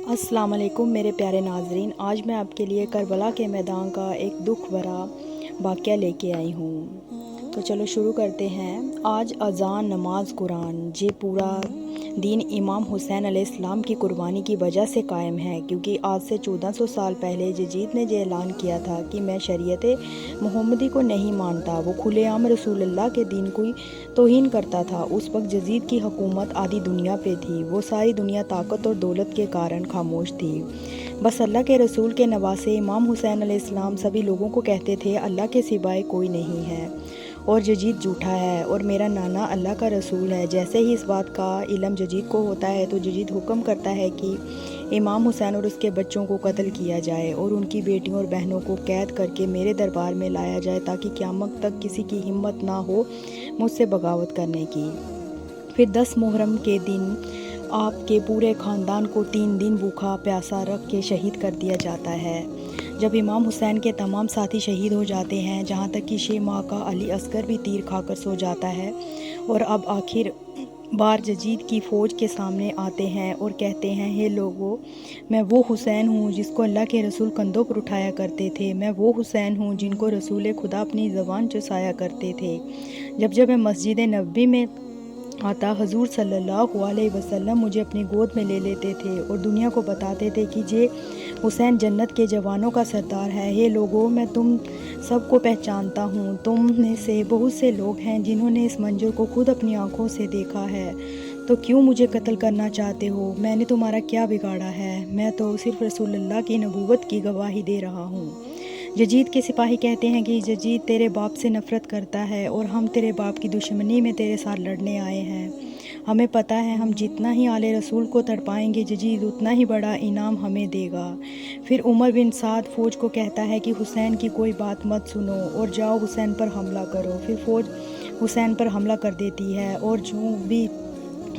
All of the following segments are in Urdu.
السلام علیکم میرے پیارے ناظرین، آج میں آپ کے لیے کربلا کے میدان کا ایک دکھ بھرا واقعہ لے کے آئی ہوں۔ تو چلو شروع کرتے ہیں۔ آج اذان، نماز، قرآن، یہ پورا دین امام حسین علیہ السلام کی قربانی کی وجہ سے قائم ہے، کیونکہ آج سے 1400 سال پہلے یزید نے یہ اعلان کیا تھا کہ میں شریعت محمدی کو نہیں مانتا۔ وہ کھلے عام رسول اللہ کے دین کی توہین کرتا تھا۔ اس وقت یزید کی حکومت آدھی دنیا پہ تھی، وہ ساری دنیا طاقت اور دولت کے کارن خاموش تھی۔ بس اللہ کے رسول کے نواسے امام حسین علیہ السلام سبھی لوگوں کو کہتے تھے اللہ کے سوائے کوئی نہیں ہے اور یزید جھوٹا ہے اور میرا نانا اللہ کا رسول ہے۔ جیسے ہی اس بات کا علم یزید کو ہوتا ہے تو یزید حکم کرتا ہے کہ امام حسین اور اس کے بچوں کو قتل کیا جائے اور ان کی بیٹیوں اور بہنوں کو قید کر کے میرے دربار میں لایا جائے، تاکہ قیامت تک کسی کی ہمت نہ ہو مجھ سے بغاوت کرنے کی۔ پھر 10 محرم کے دن آپ کے پورے خاندان کو 3 دن بھوکا پیاسا رکھ کے شہید کر دیا جاتا ہے۔ جب امام حسین کے تمام ساتھی شہید ہو جاتے ہیں، جہاں تک کہ 6 ماہ کا علی اصغر بھی تیر کھا کر سو جاتا ہے، اور اب آخر بار یزید کی فوج کے سامنے آتے ہیں اور کہتے ہیں، ہے لوگو، میں وہ حسین ہوں جس کو اللہ کے رسول کندھوں پر اٹھایا کرتے تھے، میں وہ حسین ہوں جن کو رسول خدا اپنی زبان چسایا کرتے تھے۔ جب میں مسجد نبوی میں آتا، حضور صلی اللہ علیہ وسلم مجھے اپنی گود میں لے لیتے تھے اور دنیا کو بتاتے تھے کہ یہ حسین جنت کے جوانوں کا سردار ہے۔ ہے لوگوں، میں تم سب کو پہچانتا ہوں۔ تم میں سے بہت سے لوگ ہیں جنہوں نے اس منظر کو خود اپنی آنکھوں سے دیکھا ہے، تو کیوں مجھے قتل کرنا چاہتے ہو؟ میں نے تمہارا کیا بگاڑا ہے؟ میں تو صرف رسول اللہ کی نبوت کی گواہی دے رہا ہوں۔ یزید کے سپاہی کہتے ہیں کہ یزید تیرے باپ سے نفرت کرتا ہے اور ہم تیرے باپ کی دشمنی میں تیرے ساتھ لڑنے آئے ہیں۔ ہمیں پتہ ہے ہم جتنا ہی آل رسول کو تڑپائیں گے، یزید اتنا ہی بڑا انعام ہمیں دے گا۔ پھر عمر بن سعد فوج کو کہتا ہے کہ حسین کی کوئی بات مت سنو اور جاؤ حسین پر حملہ کرو۔ پھر فوج حسین پر حملہ کر دیتی ہے اور جو بھی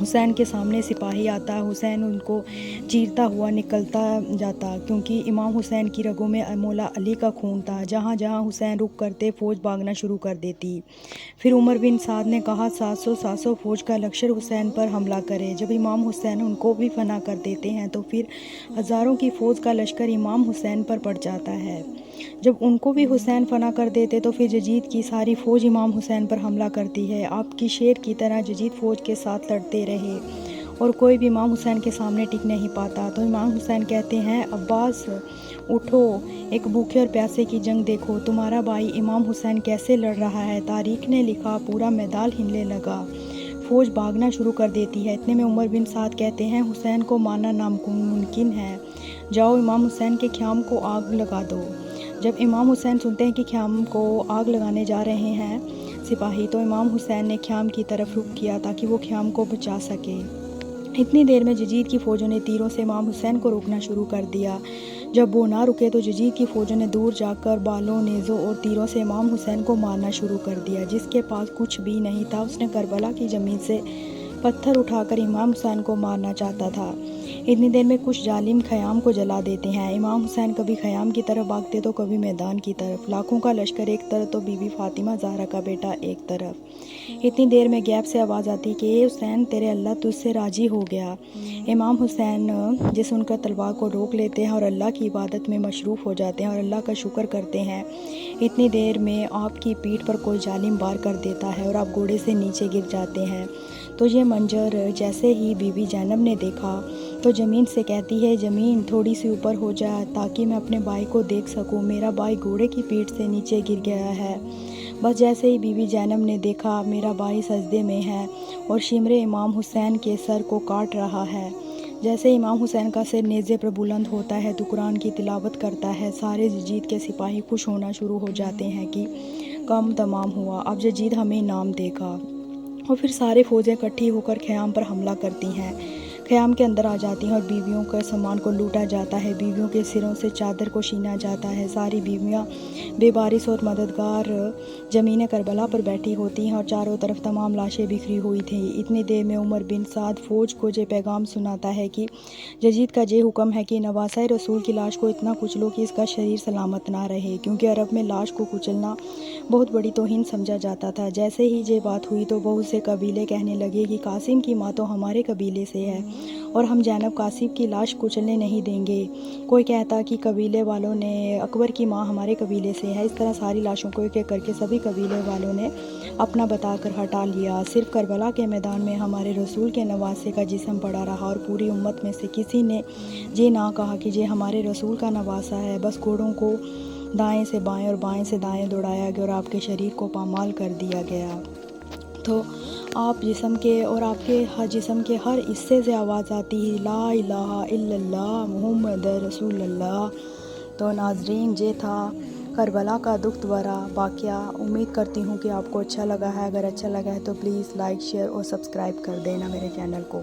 حسین کے سامنے سپاہی آتا، حسین ان کو چیرتا ہوا نکلتا جاتا، کیونکہ امام حسین کی رگوں میں مولا علی کا خون تھا۔ جہاں جہاں حسین رک کرتے، فوج بھاگنا شروع کر دیتی۔ پھر عمر بن سعد نے کہا 700 فوج کا لشکر حسین پر حملہ کرے۔ جب امام حسین ان کو بھی فنا کر دیتے ہیں تو پھر ہزاروں کی فوج کا لشکر امام حسین پر پڑ جاتا ہے۔ جب ان کو بھی حسین فنا کر دیتے تو پھر یزید کی ساری فوج امام حسین پر حملہ کرتی ہے۔ آپ کی شیر کی طرح یزید فوج کے ساتھ لڑتے رہے اور کوئی بھی امام حسین کے سامنے ٹک نہیں پاتا۔ تو امام حسین کہتے ہیں، عباس اٹھو، ایک بھوکے اور پیاسے کی جنگ دیکھو، تمہارا بھائی امام حسین کیسے لڑ رہا ہے۔ تاریخ نے لکھا، پورا میدان ہلنے لگا، فوج بھاگنا شروع کر دیتی ہے۔ اتنے میں عمر بن سعد کہتے ہیں، حسین کو مارنا ناممکن ہے، جاؤ امام حسین کے خیام کو آگ لگا دو۔ جب امام حسین سنتے ہیں کہ خیام کو آگ لگانے جا رہے ہیں سپاہی، تو امام حسین نے خیام کی طرف رخ کیا تاکہ وہ خیام کو بچا سکے۔ اتنی دیر میں یزید کی فوجوں نے تیروں سے امام حسین کو روکنا شروع کر دیا۔ جب وہ نہ رکے تو یزید کی فوجوں نے دور جا کر بالوں، نیزوں اور تیروں سے امام حسین کو مارنا شروع کر دیا۔ جس کے پاس کچھ بھی نہیں تھا، اس نے کربلا کی زمین سے پتھر اٹھا کر امام حسین کو مارنا چاہتا تھا۔ اتنی دیر میں کچھ ظالم خیام کو جلا دیتے ہیں۔ امام حسین کبھی خیام کی طرف بھاگتے تو کبھی میدان کی طرف، لاکھوں کا لشکر ایک طرف تو بی بی فاطمہ زہرا کا بیٹا ایک طرف۔ اتنی دیر میں غیب سے آواز آتی کہ اے حسین، تیرے اللہ تجھ سے راضی ہو گیا۔ امام حسین جس ان کا تلوار کو روک لیتے ہیں اور اللہ کی عبادت میں مصروف ہو جاتے ہیں اور اللہ کا شکر کرتے ہیں۔ اتنی دیر میں آپ کی پیٹھ پر کوئی ظالم وار کر دیتا ہے اور آپ گھوڑے سے نیچے گر جاتے ہیں۔ تو یہ منظر جیسے ہی بی بی زینب نے دیکھا تو زمین سے کہتی ہے، زمین تھوڑی سی اوپر ہو جائے تاکہ میں اپنے بھائی کو دیکھ سکوں، میرا بھائی گھوڑے کی پیٹھ سے نیچے گر گیا ہے۔ بس جیسے ہی بی بی زینب نے دیکھا میرا بھائی سجدے میں ہے اور شمر امام حسین کے سر کو کاٹ رہا ہے، جیسے امام حسین کا سر نیزے پر بلند ہوتا ہے تو قرآن کی تلاوت کرتا ہے، سارے یزید کے سپاہی خوش ہونا شروع ہو جاتے ہیں کہ کام تمام ہوا، اب یزید ہمیں انعام دے گا۔ اور پھر سارے فوجیں اکٹھی ہو کر خیام پر حملہ کرتی ہیں، خیام کے اندر آ جاتی ہیں اور بیویوں کے سامان کو لوٹا جاتا ہے، بیویوں کے سروں سے چادر کو چھینا جاتا ہے، ساری بیویاں بے وارث اور مددگار زمین کربلا پر بیٹھی ہوتی ہیں اور چاروں طرف تمام لاشیں بکھری ہوئی تھیں۔ اتنی دیر میں عمر بن سعد فوج کو یہ پیغام سناتا ہے کہ یزید کا یہ حکم ہے کہ نواسۂ رسول کی لاش کو اتنا کچلو کہ اس کا شریر سلامت نہ رہے، کیونکہ عرب میں لاش کو کچلنا بہت بڑی توہین سمجھا جاتا تھا۔ جیسے ہی یہ بات ہوئی تو بہت سے قبیلے کہنے لگے کہ قاسم کی ماں تو ہمارے قبیلے سے ہے اور ہم زینب قاسم کی لاش کچلنے نہیں دیں گے۔ کوئی کہتا کہ قبیلے والوں نے اکبر کی ماں ہمارے قبیلے سے ہے۔ اس طرح ساری لاشوں کو ایک ایک کر کے سبھی قبیلے والوں نے اپنا بتا کر ہٹا لیا۔ صرف کربلا کے میدان میں ہمارے رسول کے نواسے کا جسم پڑا رہا اور پوری امت میں سے کسی نے یہ نہ کہا کہ یہ ہمارے رسول کا نواسا ہے۔ بس گھوڑوں کو دائیں سے بائیں اور بائیں سے دائیں دوڑایا گیا اور آپ کے شریر کو پامال کر دیا گیا۔ تو آپ جسم کے اور آپ کے جسم کے ہر حصے سے آواز آتی ہے لا الہ الا اللہ محمد رسول اللہ۔ تو ناظرین، یہ تھا کربلا کا دکھ بھرا واقعہ۔ امید کرتی ہوں کہ آپ کو اچھا لگا ہے۔ اگر اچھا لگا ہے تو پلیز لائک، شیئر اور سبسکرائب کر دینا میرے چینل کو۔